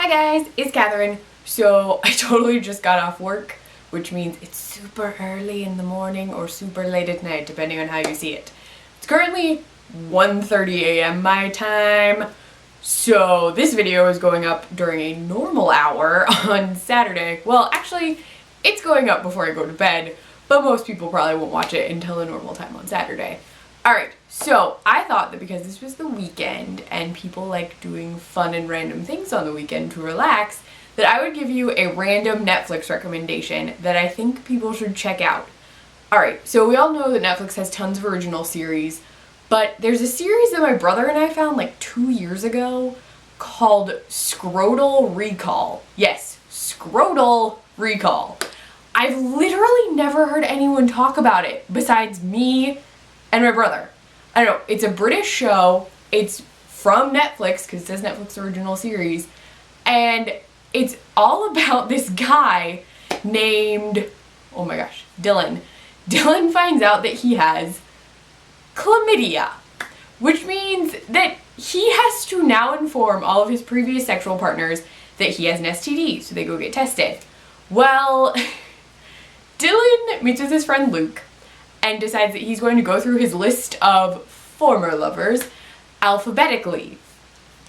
Hi guys, it's Catherine. So I totally just got off work, which means it's super early in the morning or super late at night, depending on how you see it. It's currently 1:30 a.m. my time, so this video is going up during a normal hour on Saturday. Well, actually, it's going up before I go to bed, but most people probably won't watch it until a normal time on Saturday. Alright, so I thought that because this was the weekend and people like doing fun and random things on the weekend to relax, that I would give you a random Netflix recommendation that I think people should check out. Alright, so we all know that Netflix has tons of original series, but there's a series that my brother and I found like 2 years ago called Scrotal Recall. Yes, Scrotal Recall. I've literally never heard anyone talk about it besides me and my brother. I don't know, it's a British show, it's from Netflix, because it says Netflix original series, and it's all about this guy named, oh my gosh, Dylan. Dylan finds out that he has chlamydia, which means that he has to now inform all of his previous sexual partners that he has an STD, so they go get tested. Well, Dylan meets with his friend Luke and decides that he's going to go through his list of former lovers alphabetically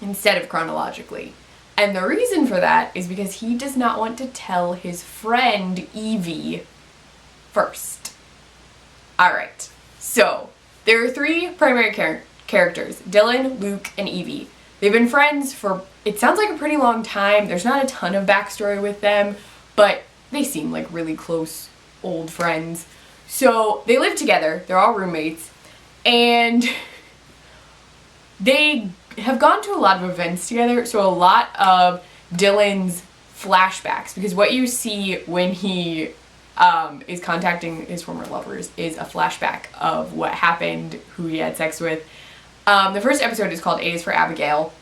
instead of chronologically. And the reason for that is because he does not want to tell his friend Evie first. Alright, so there are three primary characters, Dylan, Luke, and Evie. They've been friends for, it sounds like a pretty long time. There's not a ton of backstory with them, but they seem like really close old friends. So they live together, they're all roommates, and they have gone to a lot of events together, so a lot of Dylan's flashbacks, because what you see when he is contacting his former lovers is a flashback of what happened, who he had sex with. The first episode is called A is for Abigail,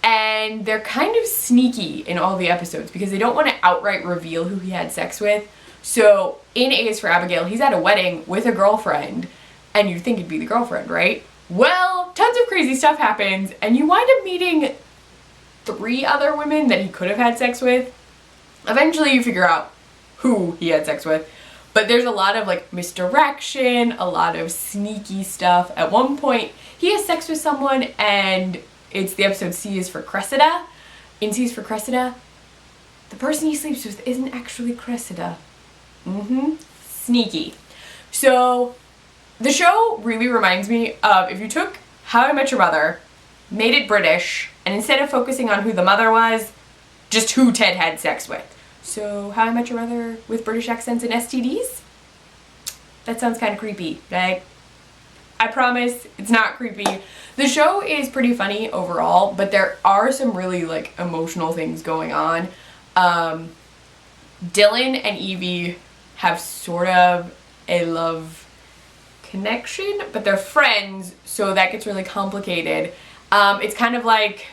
and they're kind of sneaky in all the episodes because they don't want to outright reveal who he had sex with. So in A is for Abigail, he's at a wedding with a girlfriend, and you'd think it'd be the girlfriend, right? Well, tons of crazy stuff happens, and you wind up meeting 3 other women that he could have had sex with. Eventually you figure out who he had sex with, but there's a lot of like misdirection, a lot of sneaky stuff. At one point, he has sex with someone, and it's the episode C is for Cressida. In C is for Cressida, the person he sleeps with isn't actually Cressida. Sneaky. So the show really reminds me of if you took How I Met Your Mother, made it British, and instead of focusing on who the mother was, just who Ted had sex with. So How I Met Your Mother with British accents and STDs? That sounds kind of creepy, right? I promise it's not creepy. The show is pretty funny overall, but there are some really like emotional things going on. Dylan and Evie have sort of a love connection, but they're friends, so that gets really complicated. It's kind of like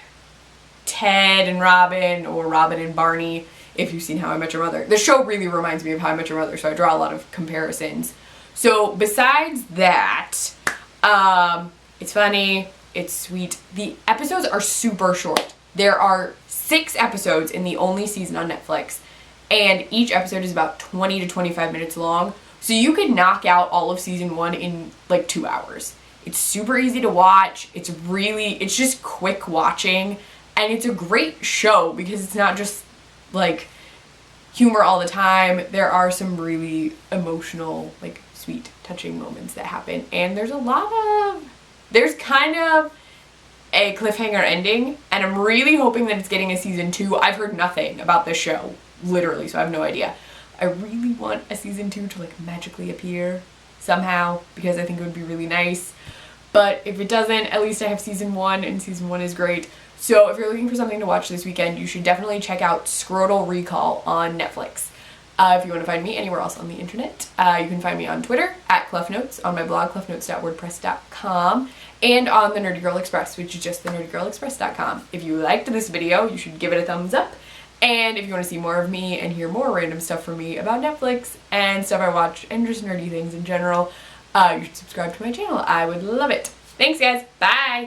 Ted and Robin, or Robin and Barney, if you've seen How I Met Your Mother. The show really reminds me of How I Met Your Mother, so I draw a lot of comparisons. So besides that, it's funny, it's sweet. The episodes are super short. There are 6 episodes in the only season on Netflix, and each episode is about 20 to 25 minutes long, so you could knock out all of season 1 in like 2 hours. It's super easy to watch, it's just quick watching, and it's a great show because it's not just like humor all the time. There are some really emotional, like sweet, touching moments that happen, and there's kind of a cliffhanger ending, and I'm really hoping that it's getting a season 2. I've heard nothing about this show, literally, so I have no idea. I really want a season 2 to like magically appear somehow, because I think it would be really nice. But if it doesn't, at least I have season 1, and season 1 is great. So if you're looking for something to watch this weekend, you should definitely check out Scrotal Recall on Netflix. If you want to find me anywhere else on the internet, you can find me on Twitter at CluffNotes, on my blog cluffnotes.wordpress.com, and on the Nerdy Girl Express, which is just thenerdygirlexpress.com. If you liked this video, you should give it a thumbs up. And if you want to see more of me and hear more random stuff from me about Netflix and stuff I watch and just nerdy things in general, you should subscribe to my channel. I would love it. Thanks guys, bye!